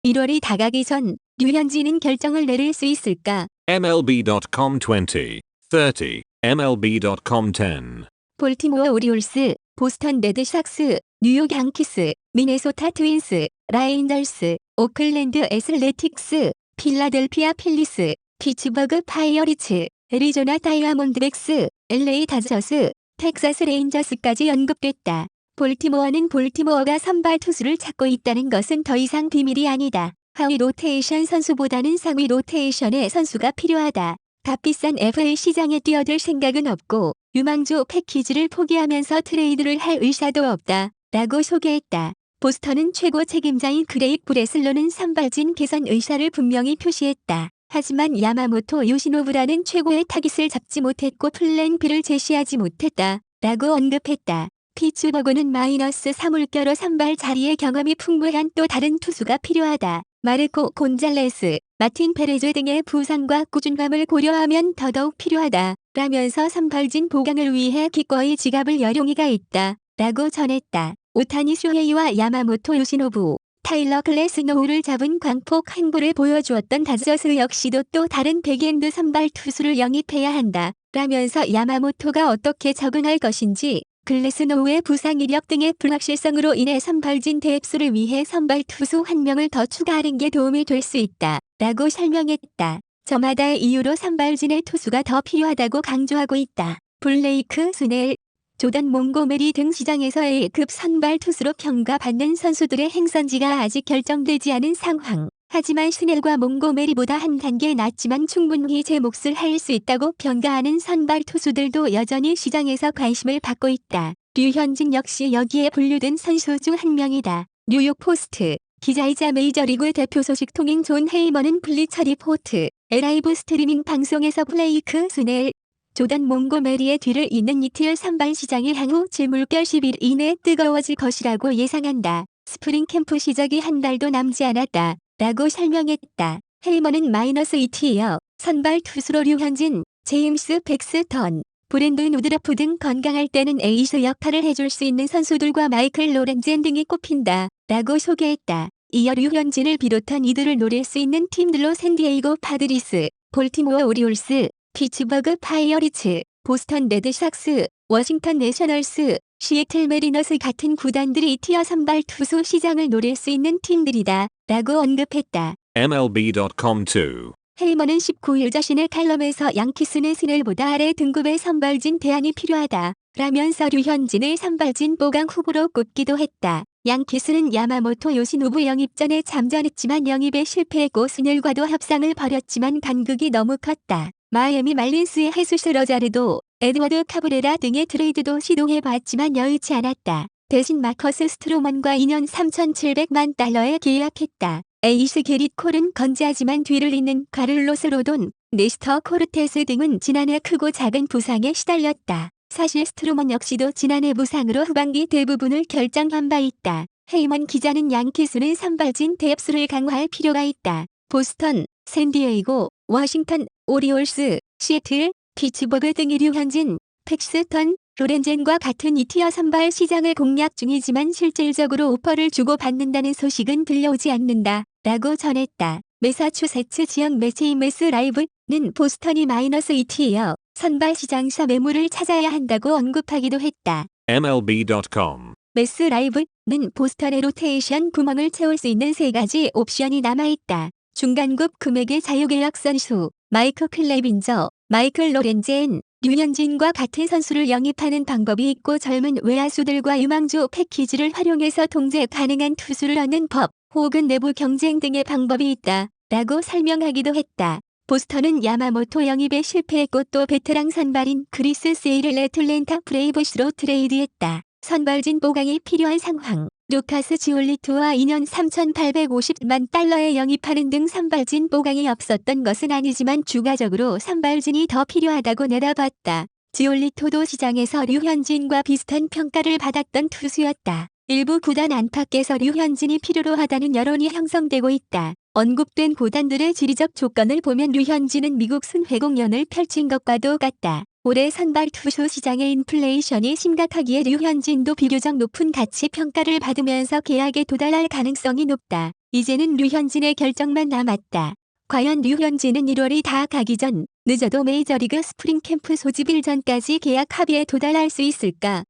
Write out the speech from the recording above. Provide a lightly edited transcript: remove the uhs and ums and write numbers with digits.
1월이 다가기 전 류현진은 결정을 내릴 수 있을까? MLB.com 20, 30, MLB.com 10. 볼티모어 오리올스, 보스턴 레드삭스, 뉴욕 양키스, 미네소타 트윈스, 라인저스, 오클랜드 애슬레틱스, 필라델피아 필리스, 피츠버그 파이어리츠, 애리조나 다이아몬드백스, LA 다저스, 텍사스 레인저스까지 언급됐다. 볼티모어는 볼티모어가 선발 투수를 찾고 있다는 것은 더 이상 비밀이 아니다. 하위 로테이션 선수보다는 상위 로테이션의 선수가 필요하다. 값비싼 FA 시장에 뛰어들 생각은 없고 유망주 패키지를 포기하면서 트레이드를 할 의사도 없다. 라고 소개했다. 보스턴은 최고 책임자인 그레이그 브레슬로는 선발진 개선 의사를 분명히 표시했다. 하지만 야마모토 요시노부라는 최고의 타깃을 잡지 못했고 플랜 B를 제시하지 못했다. 라고 언급했다. 피츠버그는 -3물결로 선발 자리에 경험이 풍부한 또 다른 투수가 필요하다. 마르코 곤잘레스, 마틴 페레즈 등의 부상과 꾸준함을 고려하면 더더욱 필요하다. 라면서 선발진 보강을 위해 기꺼이 지갑을 여룡이가 있다. 라고 전했다. 오타니 슈헤이와 야마모토 요시노부, 타일러 클래스노우를 잡은 광폭 행보를 보여주었던 다저스 역시도 또 다른 백엔드 선발 투수를 영입해야 한다. 라면서 야마모토가 어떻게 적응할 것인지, 클래스노우의 부상 이력 등의 불확실성으로 인해 선발진 대입수를 위해 선발 투수 한 명을 더 추가하는 게 도움이 될 수 있다. 라고 설명했다. 저마다의 이유로 선발진의 투수가 더 필요하다고 강조하고 있다. 블레이크 스넬, 조던 몽고메리 등 시장에서 A급 선발 투수로 평가받는 선수들의 행선지가 아직 결정되지 않은 상황. 하지만 스넬과 몽고메리보다 한 단계 낮지만 충분히 제 몫을 할 수 있다고 평가하는 선발 투수들도 여전히 시장에서 관심을 받고 있다. 류현진 역시 여기에 분류된 선수 중 한 명이다. 뉴욕 포스트 기자이자 메이저리그 대표 소식 통인 존 헤이먼은 블리처 리포트, 라이브 스트리밍 방송에서 블레이크 스넬, 조던 몽고메리의 뒤를 잇는 이티어 선발 시장이 향후 질물결 10일 이내 뜨거워질 것이라고 예상한다. 스프링 캠프 시작이 한 달도 남지 않았다. 라고 설명했다. 헤이먼은 -2티어, 선발 투수로 류현진, 제임스 팩스턴, 브랜든 우드러프 등 건강할 때는 에이스 역할을 해줄 수 있는 선수들과 마이클 로렌젠 등이 꼽힌다. 라고 소개했다. 이어 류현진을 비롯한 이들을 노릴 수 있는 팀들로 샌디에이고 파드리스, 볼티모어 오리올스, 피츠버그 파이어리츠, 보스턴 레드삭스, 워싱턴 내셔널스, 시애틀 메리너스 같은 구단들이 티어 선발 투수 시장을 노릴 수 있는 팀들이다. 라고 언급했다. MLB.com 2. 헤이먼은 19일 자신의 칼럼에서 양키스는 스넬보다 아래 등급의 선발진 대안이 필요하다. 라면서 류현진을 선발진 보강 후보로 꼽기도 했다. 양키스는 야마모토 요시노부 영입 전에 잠잠했지만 영입에 실패했고 스넬과도 협상을 벌였지만 간극이 너무 컸다. 마이애미 말린스의 헤수스 러자르도, 에드워드 카브레라 등의 트레이드도 시도해봤지만 여의치 않았다. 대신 마커스 스트로먼과 2년 3,700만 달러에 계약했다. 에이스 게릿 콜은 건재하지만 뒤를 잇는 카를로스 로돈, 네스터 코르테스 등은 지난해 크고 작은 부상에 시달렸다. 사실 스트로먼 역시도 지난해 부상으로 후반기 대부분을 결정한 바 있다. 헤이먼 기자는 양키스는 선발진 대입수를 강화할 필요가 있다. 보스턴, 샌디에이고, 워싱턴, 오리올스, 시애틀, 피츠버그 등이 류현진, 팩스턴, 로렌젠과 같은 이티어 선발 시장을 공략 중이지만 실질적으로 오퍼를 주고받는다는 소식은 들려오지 않는다. 라고 전했다. 매사추세츠 지역 매체 매스 라이브는 보스턴이 -2티어 선발 시장사 매물을 찾아야 한다고 언급하기도 했다. MLB.com. 매스 라이브는 보스턴의 로테이션 구멍을 채울 수 있는 3가지 옵션이 남아있다. 중간급 금액의 자유계약 선수, 마이크 클레빈저, 마이클 로렌젠, 류현진과 같은 선수를 영입하는 방법이 있고 젊은 외야수들과 유망주 패키지를 활용해서 통제 가능한 투수를 얻는 법, 혹은 내부 경쟁 등의 방법이 있다. 라고 설명하기도 했다. 보스턴은 야마모토 영입에 실패했고 또 베테랑 선발인 크리스 세일을 애틀랜타 브레이브스로 트레이드했다. 선발진 보강이 필요한 상황. 루카스 지올리토와 2년 3,850만 달러에 영입하는 등 선발진 보강이 없었던 것은 아니지만 추가적으로 선발진이 더 필요하다고 내다봤다. 지올리토도 시장에서 류현진과 비슷한 평가를 받았던 투수였다. 일부 구단 안팎에서 류현진이 필요로 하다는 여론이 형성되고 있다. 언급된 구단들의 지리적 조건을 보면 류현진은 미국 순회공연을 펼친 것과도 같다. 올해 선발 투수 시장의 인플레이션이 심각하기에 류현진도 비교적 높은 가치 평가를 받으면서 계약에 도달할 가능성이 높다. 이제는 류현진의 결정만 남았다. 과연 류현진은 1월이 다 가기 전 늦어도 메이저리그 스프링 캠프 소집 일전까지 계약 합의에 도달할 수 있을까?